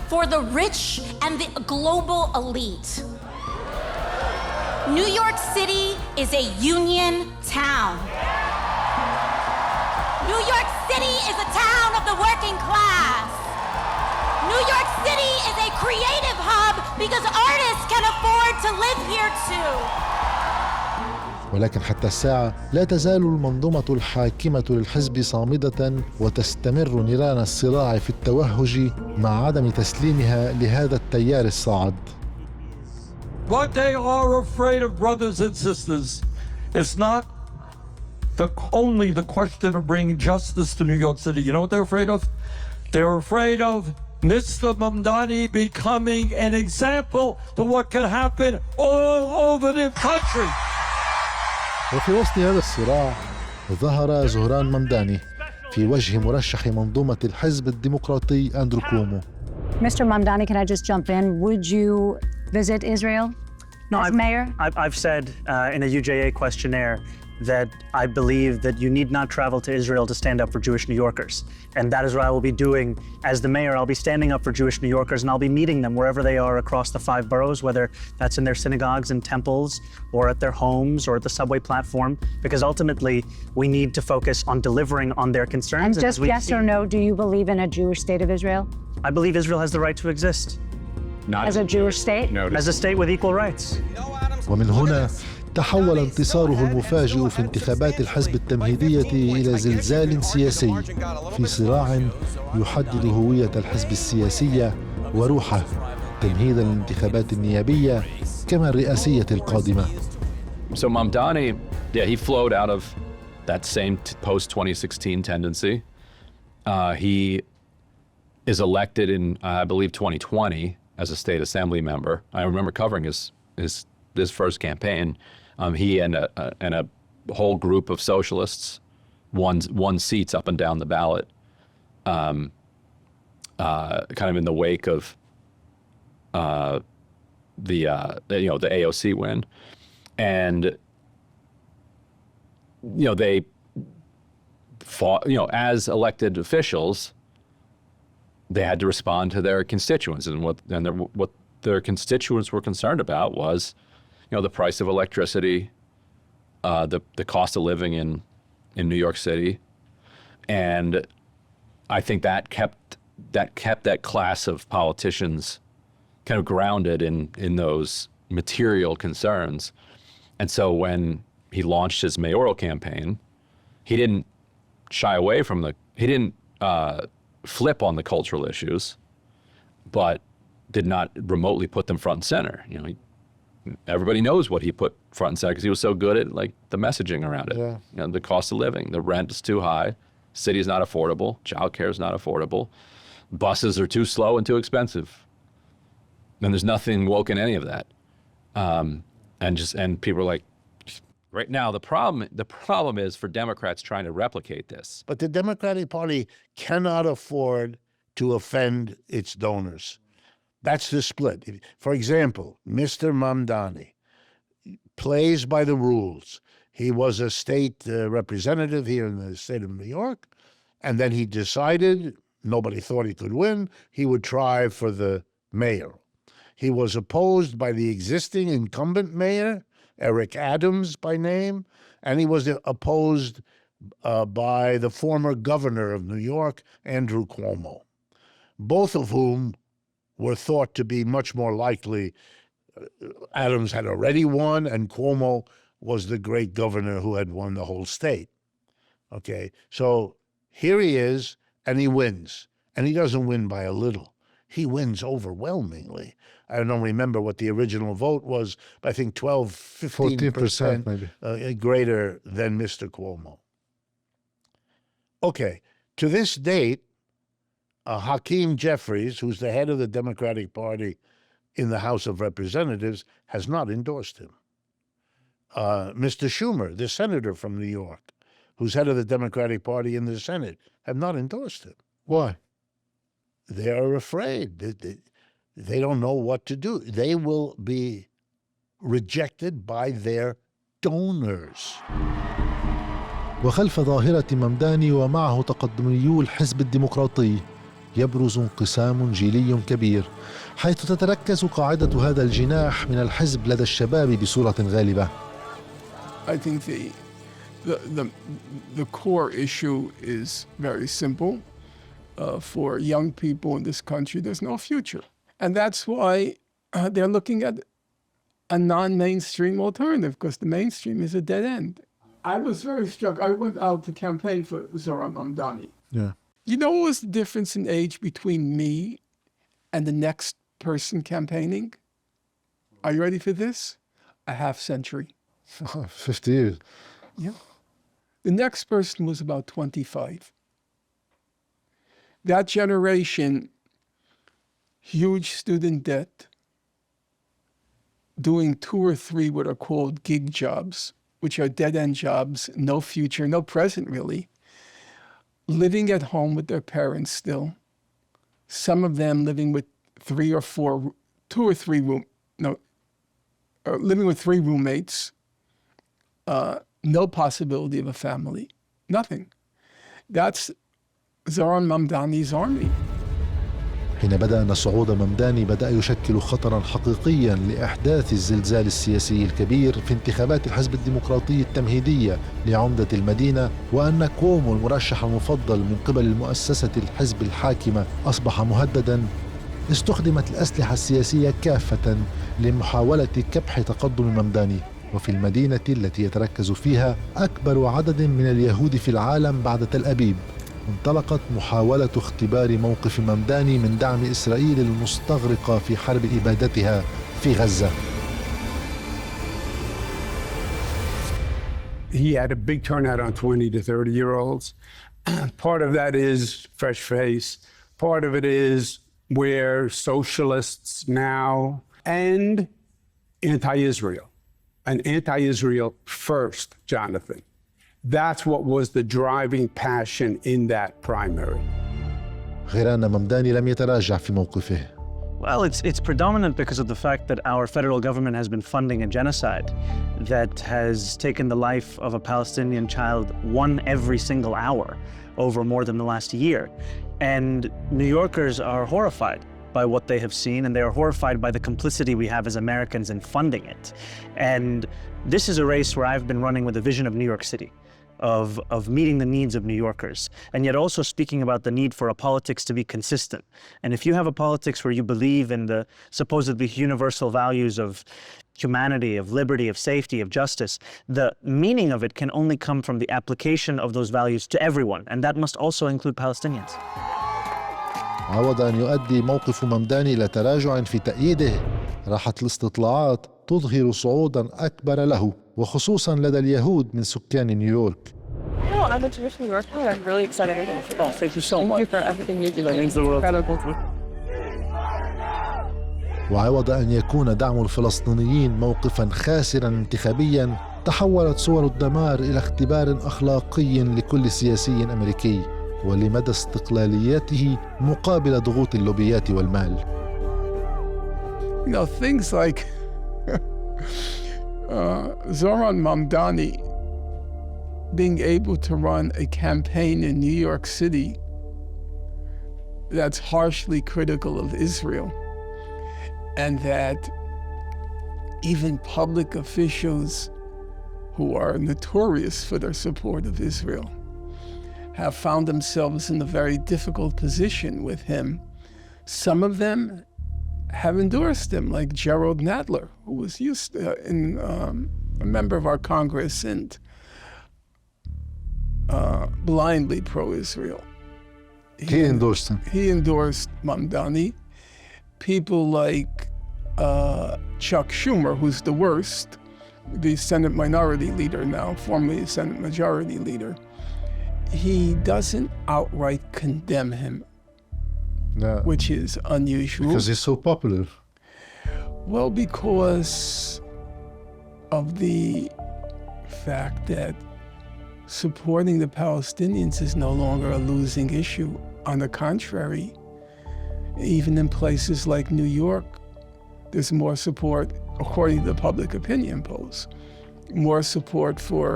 for the rich and the global elite. New York City is a union town. New York City is a town of the working class. New York City is a creative hub because artists can afford to live here too. ولكن حتى الساعة لا تزال المنظومة الحاكمة للحزب صامدة وتستمر نيران الصراع في التوهج مع عدم تسليمها لهذا التيار الصاعد. What they are afraid of, brothers and sisters, is not only the question of bringing justice to New York City. You know what they're afraid of? They're afraid of Mr. Mamdani becoming an example to what can happen all over the country. وفي وسط هذا الصراع ظهر زهران ممداني في وجه مرشح منظومة الحزب الديمقراطي أندرو كومو. Mr. Mamdani, can I just jump in? Would you visit Israel as mayor? I've said in a UJA questionnaire that I believe that you need not travel to Israel to stand up for Jewish New Yorkers. And that is what I will be doing as the mayor. I'll be standing up for Jewish New Yorkers and I'll be meeting them wherever they are across the 5 boroughs, whether that's in their synagogues and temples or at their homes or at the subway platform, because ultimately we need to focus on delivering on their concerns. And just yes or no, do you believe in a Jewish state of Israel? I believe Israel has the right to exist. Not as a Jewish state? No, As a state with equal rights. ومن هنا تحول انتصاره المفاجئ في انتخابات الحزب التمهيدية إلى زلزال سياسي في صراع يحدد هوية الحزب السياسية وروحه تمهيدا للانتخابات النيابية كما الرئاسية القادمة. So Mamdani, he flowed out of that same post-2016 tendency. He is elected in, I believe, 2020 as a state assembly member. I remember covering his first campaign. He and a whole group of socialists won seats up and down the ballot, kind of in the wake of the AOC win. And they fought, as elected officials, they had to respond to their constituents, and what their constituents were concerned about was, the price of electricity, the cost of living in New York City, and I think that kept that class of politicians kind of grounded in those material concerns. And so when he launched his mayoral campaign, he didn't shy away from he didn't flip on the cultural issues, but did not remotely put them front and center. Everybody knows what he put front and center because he was so good at the messaging around it. Yeah. The cost of living, the rent is too high, city is not affordable, childcare is not affordable, buses are too slow and too expensive. And there's nothing woke in any of that. And people are like, right now, the problem is for Democrats trying to replicate this. But the Democratic Party cannot afford to offend its donors. That's the split. For example, Mr. Mamdani plays by the rules. He was a state representative here in the state of New York, and then he decided, nobody thought he could win, he would try for the mayor. He was opposed by the existing incumbent mayor, Eric Adams by name, and he was opposed by the former governor of New York, Andrew Cuomo, both of whom were thought to be much more likely. Adams had already won, and Cuomo was the great governor who had won the whole state. Okay, so here he is, and he wins. And he doesn't win by a little. He wins overwhelmingly. I don't remember what the original vote was, but I think 15% maybe. Greater than Mr. Cuomo. Okay, to this date, Hakeem Jeffries, who's the head of the Democratic Party in the House of Representatives, has not endorsed him. Mr. Schumer, the senator from New York, who's head of the Democratic Party in the Senate, have not endorsed him. Why? They are afraid. They don't know what to do. They will be rejected by their donors. وخلف ظاهرة ممداني ومعه تقدميو الحزب الديمقراطي يبرز انقسام جيلي كبير، حيث تتركز قاعدة هذا الجناح من الحزب لدى الشباب بصورة غالبة. I think the core issue is very simple. For young people in this country, there's no future. And that's why they're looking at a non-mainstream alternative, because the mainstream is a dead end. I was very struck. I went out to campaign for Zohran Mamdani. Yeah. You know what was the difference in age between me and the next person campaigning? Are you ready for this? A half century. 50 years. Yeah. The next person was about 25. That generation, huge student debt, doing 2 or 3 what are called gig jobs, which are dead-end jobs, no future, no present really, living at home with their parents still, some of them living with 3 or 4, 2 or 3 living with 3 roommates, no possibility of a family, nothing. That's زهران ممداني's army. حين بدأ أن صعود ممداني بدأ يشكل خطراً حقيقياً لإحداث الزلزال السياسي الكبير في انتخابات الحزب الديمقراطي التمهيدية لعمدة المدينة، وأن كومو المرشح المفضل من قبل المؤسسة الحزب الحاكمة أصبح مهدداً استخدمت الأسلحة السياسية كافة لمحاولة كبح تقدم ممداني. وفي المدينة التي يتركز فيها أكبر عدد من اليهود في العالم بعد تل أبيب، انطلقت محاولة اختبار موقف ممداني من دعم إسرائيل المستغرقة في حرب إبادتها في غزة. He had a big turnout on 20 to 30-year-olds. Part of that is fresh face. Part of it is we're socialists now and anti-Israel. And anti-Israel first, Jonathan. That's what was the driving passion in that primary. غير أن ممداني لم يتراجع في موقفه. Well, it's predominant because of the fact that our federal government has been funding a genocide that has taken the life of a Palestinian child one every single hour over more than the last year. And New Yorkers are horrified by what they have seen, and they are horrified by the complicity we have as Americans in funding it. And this is a race where I've been running with a vision of New York City, of meeting the needs of New Yorkers, and yet also speaking about the need for a politics to be consistent. And if you have a politics where you believe in the supposedly universal values of humanity, of liberty, of safety, of justice, the meaning of it can only come from the application of those values to everyone, and that must also include Palestinians. عوض أن يؤدي موقف ممداني إلى تراجع في تأييده، راحت الاستطلاعات تظهر صعودا أكبر له، وخصوصا لدى اليهود من سكان نيويورك. No, I'm a Jewish New Yorker. I'm really excited. Thank you so much for everything you're doing. It's incredible. وعوض أن يكون دعم الفلسطينيين موقفا خاسرا انتخابيا، تحولت صور الدمار إلى اختبار أخلاقي لكل سياسي أمريكي ولمدى استقلاليته مقابل ضغوط اللوبيات والمال. You know, things like Zohran Mamdani being able to run a campaign in New York City that's harshly critical of Israel, and that even public officials who are notorious for their support of Israel have found themselves in a very difficult position with him. Some of them have endorsed him, like Gerald Nadler, who was a member of our Congress and blindly pro-Israel. He endorsed him. He endorsed Mamdani. People like Chuck Schumer, who's the worst, the Senate Minority Leader now, formerly the Senate Majority Leader, he doesn't outright condemn him, which is unusual. Because he's so popular. Well, because of the fact that supporting the Palestinians is no longer a losing issue. On the contrary, even in places like New York, there's more support, according to the public opinion polls, more support for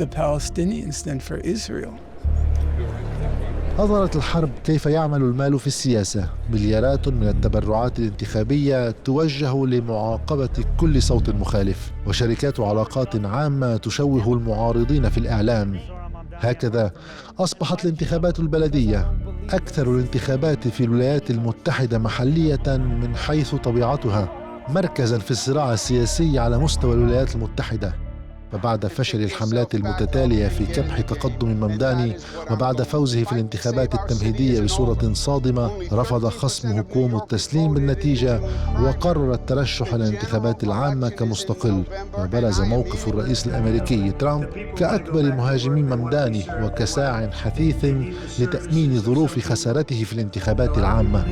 the Palestinians than for Israel. أظهرت الحرب كيف يعمل المال في السياسة. مليارات من التبرعات الانتخابية توجه لمعاقبة كل صوت مخالف، وشركات علاقات عامة تشوه المعارضين في الإعلام. هكذا أصبحت الانتخابات البلدية أكثر الانتخابات في الولايات المتحدة محلية من حيث طبيعتها، مركزاً في الصراع السياسي على مستوى الولايات المتحدة. فبعد فشل الحملات المتتالية في كبح تقدم ممداني، وبعد فوزه في الانتخابات التمهيدية بصورة صادمة، رفض خصمه كومو التسليم بالنتيجة وقرر الترشح للانتخابات العامة كمستقل. وبرز موقف الرئيس الأميركي ترمب كأكبر مهاجمين ممداني وكساع حثيث لتأمين ظروف خسارته في الانتخابات العامة.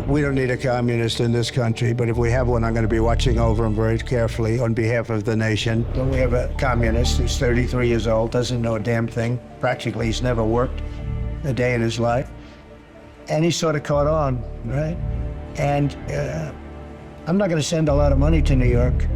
We don't need a communist in this country, but if we have one, I'm going to be watching over him very carefully on behalf of the nation. When we have a communist who's 33 years old, doesn't know a damn thing, practically he's never worked a day in his life, and he sort of caught on, right? And I'm not going to send a lot of money to New York.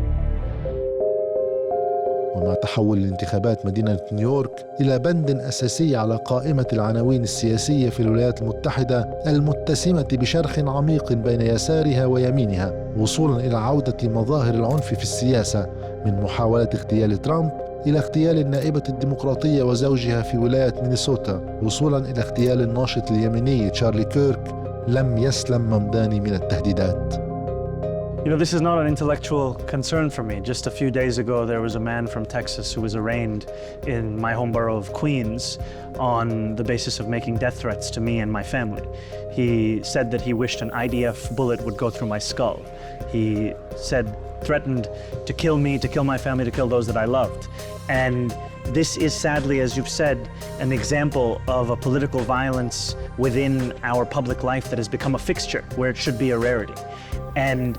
ومع تحول الانتخابات مدينة نيويورك إلى بند أساسي على قائمة العناوين السياسية في الولايات المتحدة المتسمة بشرخ عميق بين يسارها ويمينها، وصولاً إلى عودة مظاهر العنف في السياسة، من محاولة اغتيال ترمب إلى اغتيال النائبة الديمقراطية وزوجها في ولاية مينيسوتا، وصولاً إلى اغتيال الناشط اليميني تشارلي كيرك لم يسلم ممداني من التهديدات. You know, this is not an intellectual concern for me. Just a few days ago, there was a man from Texas who was arraigned in my home borough of Queens on the basis of making death threats to me and my family. He said that he wished an IDF bullet would go through my skull. He threatened to kill me, to kill my family, to kill those that I loved. And this is sadly, as you've said, an example of a political violence within our public life that has become a fixture where it should be a rarity. And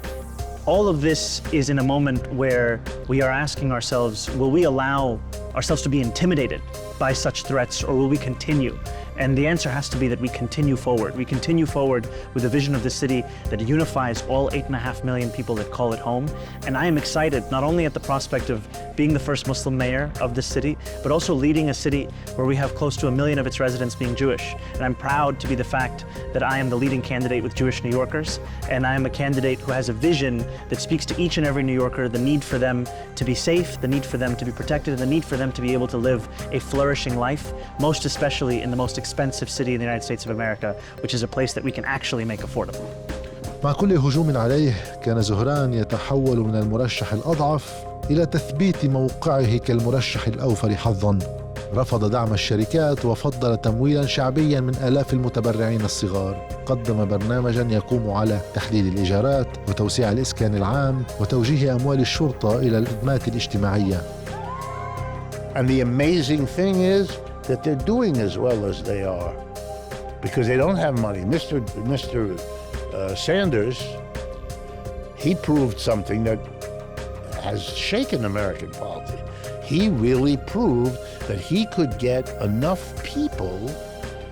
all of this is in a moment where we are asking ourselves, will we allow ourselves to be intimidated by such threats, or will we continue? And the answer has to be that we continue forward. We continue forward with a vision of the city that unifies all 8.5 million people that call it home. And I am excited not only at the prospect of being the first Muslim mayor of this city, but also leading a city where we have close to 1 million of its residents being Jewish. And I'm proud to be the fact that I am the leading candidate with Jewish New Yorkers. And I am a candidate who has a vision that speaks to each and every New Yorker, the need for them to be safe, the need for them to be protected, and the need for them to be able to live a flourishing life, most especially in the most expensive city in the United States of America, which is a place that we can actually make affordable. مع كل هجوم عليه كان زهران يتحول من المرشح الأضعف إلى تثبيت موقعه كالمرشح الأوفر حظاً. رفض دعم الشركات وفضل تمويلاً شعبياً من آلاف المتبرعين الصغار. قدم برنامجاً يقوم على تحديد الإيجارات وتوسيع الإسكان العام وتوجيه أموال الشرطة إلى الخدمات الاجتماعية. And the amazing thing is that they're doing as well as they are because they don't have money. Mr. Sanders, he proved something that has shaken American politics. He really proved that he could get enough people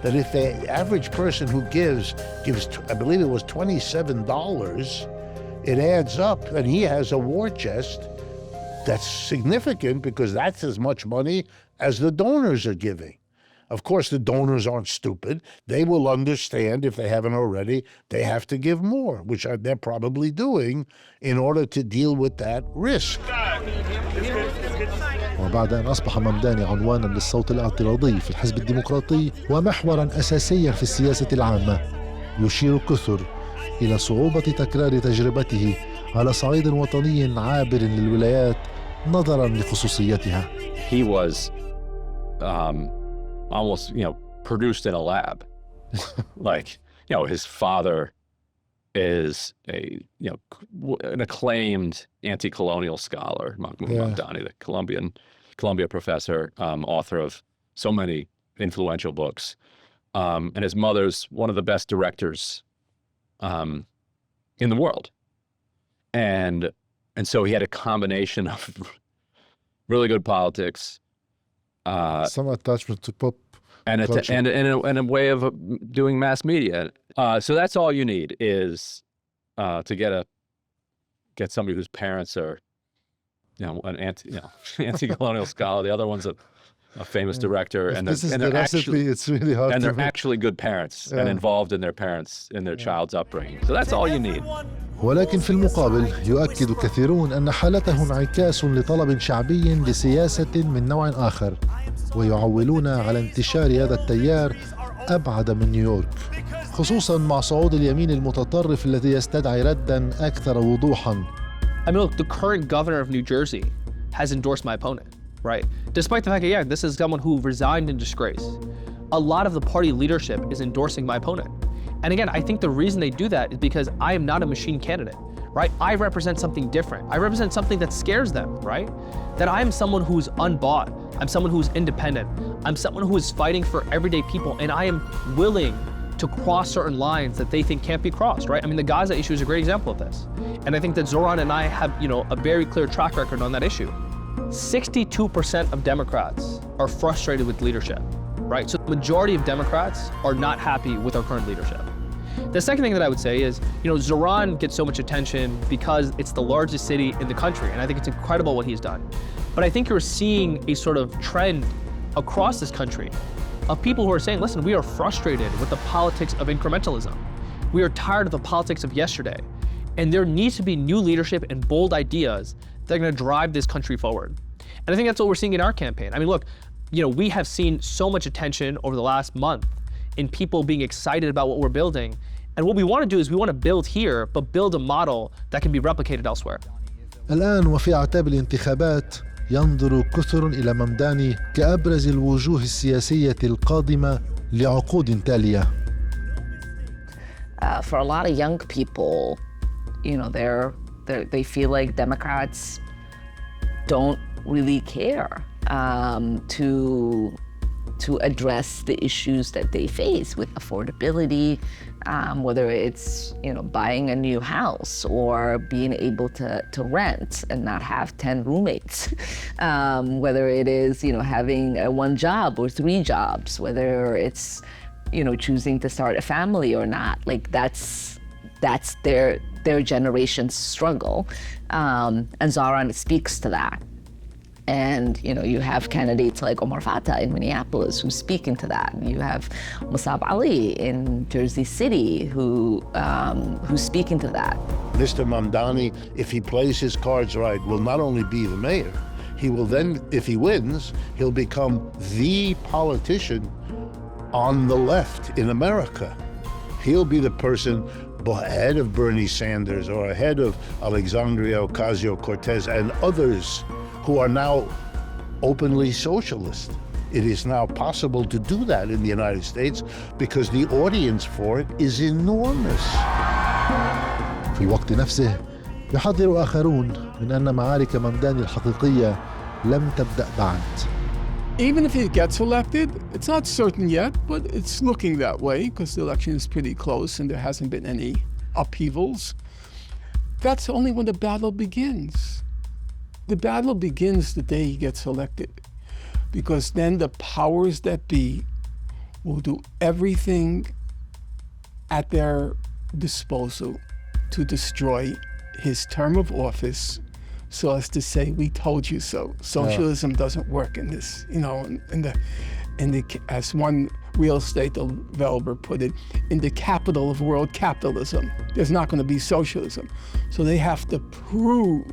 that if the average person who gives, I believe it was $27, it adds up, and he has a war chest that's significant because that's as much money as the donors are giving. Of course, the donors aren't stupid. They will understand, if they haven't already, they have to give more, which they're probably doing in order to deal with that risk. وبعد أن أصبح ممداني عنوانا للصوت الاعتراضي في الحزب الديمقراطي ومحورا أساسيا في السياسة العامة، يشير كثر إلى صعوبة تكرار تجربته على صعيد وطني عابر للولايات نظرا لخصوصيتها. He was almost, produced in a lab. Like, his father is an acclaimed anti-colonial scholar, Mamdani, the Columbia professor, author of so many influential books. And his mother's one of the best directors in the world. And so he had a combination of really good politics, some attachment to pop and a way of doing mass media. So that's all you need is to get somebody whose parents are, an anti-colonial scholar. The other one's a famous director, and it's really hard. And they're actually good parents and involved in their child's upbringing. So that's all you need. ولكن في المقابل يؤكد كثيرون أن حالته انعكاس لطلب شعبي لسياسة من نوع آخر، ويعولون على انتشار هذا التيار أبعد من نيويورك، خصوصاً مع صعود اليمين المتطرف الذي يستدعي رداً أكثر وضوحاً. I mean, look, the current governor of New Jersey has endorsed my opponent, right? Despite the fact that, this is someone who resigned in disgrace. A lot of the party leadership is endorsing my opponent. And again, I think the reason they do that is because I am not a machine candidate, right? I represent something different. I represent something that scares them, right? That I'm someone who's unbought. I'm someone who's independent. I'm someone who is fighting for everyday people, and I am willing to cross certain lines that they think can't be crossed, right? I mean, the Gaza issue is a great example of this. And I think that Zoran and I have, a very clear track record on that issue. 62% of Democrats are frustrated with leadership, right? So the majority of Democrats are not happy with our current leadership. The second thing that I would say is, Zoran gets so much attention because it's the largest city in the country, and I think it's incredible what he's done. But I think you're seeing a sort of trend across this country of people who are saying, listen, we are frustrated with the politics of incrementalism. We are tired of the politics of yesterday. And there needs to be new leadership and bold ideas that are going to drive this country forward. And I think that's what we're seeing in our campaign. I mean, look, we have seen so much attention over the last month in people being excited about what we're building. And what we want to do is we want to build here, but build a model that can be replicated elsewhere. الآن وفي أعتاب الانتخابات ينظر كثر إلى ممداني كأبرز الوجوه السياسية القادمة لعقود تالية. For a lot of young people, they feel like Democrats don't really care to address the issues that they face with affordability, whether it's buying a new house or being able to rent and not have 10 roommates, whether it is having one job or 3 jobs, whether it's choosing to start a family or not. Like that's their generation's struggle, and Zahran speaks to that. And you have candidates like Omar Fatah in Minneapolis who's speaking to that. You have Musab Ali in Jersey City who's speaking to that. Mr. Mamdani, if he plays his cards right, will not only be the mayor, he will then, if he wins, he'll become the politician on the left in America. He'll be the person ahead of Bernie Sanders or ahead of Alexandria Ocasio-Cortez and others who are now openly socialist. It is now possible to do that in the United States because the audience for it is enormous. في الوقت نفسه يحذر آخرون من أن معارك ممداني الحقيقية لم تبدأ بعد. Even if he gets elected, it's not certain yet, but it's looking that way because the election is pretty close and there hasn't been any upheavals. That's only when the battle begins. The battle begins the day he gets elected, because then the powers that be will do everything at their disposal to destroy his term of office so as to say, we told you so. Socialism doesn't work in this, as one real estate developer put it, in the capital of world capitalism, there's not going to be socialism. So they have to prove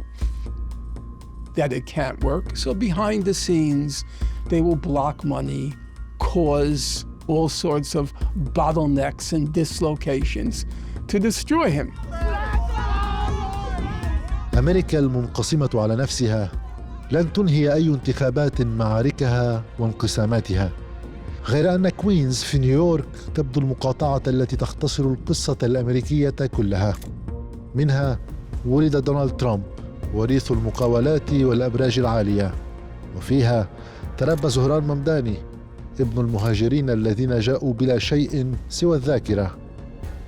that it can't work. So behind the scenes, they will block money, cause all sorts of bottlenecks and dislocations to destroy him. أمريكا المنقسمة على نفسها لن تنهي أي انتخابات معاركها وانقساماتها، غير أن كوينز في نيويورك تبدو المقاطعة التي تختصر القصة الأمريكية كلها. منها ولد دونالد ترمب وريث المقاولات والأبراج العالية، وفيها تربى زهران ممداني ابن المهاجرين الذين جاءوا بلا شيء سوى الذاكرة.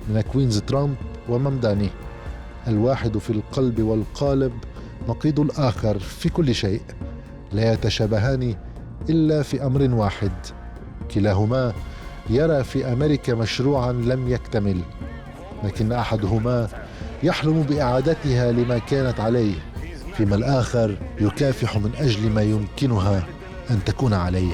من كوينز ترمب وممداني، الواحد في القلب والقالب نقيض الآخر في كل شيء، لا يتشابهان إلا في أمر واحد، كلاهما يرى في أمريكا مشروعا لم يكتمل، لكن أحدهما يحلم بإعادتها لما كانت عليه، فيما الآخر يكافح من أجل ما يمكنها أن تكون عليه.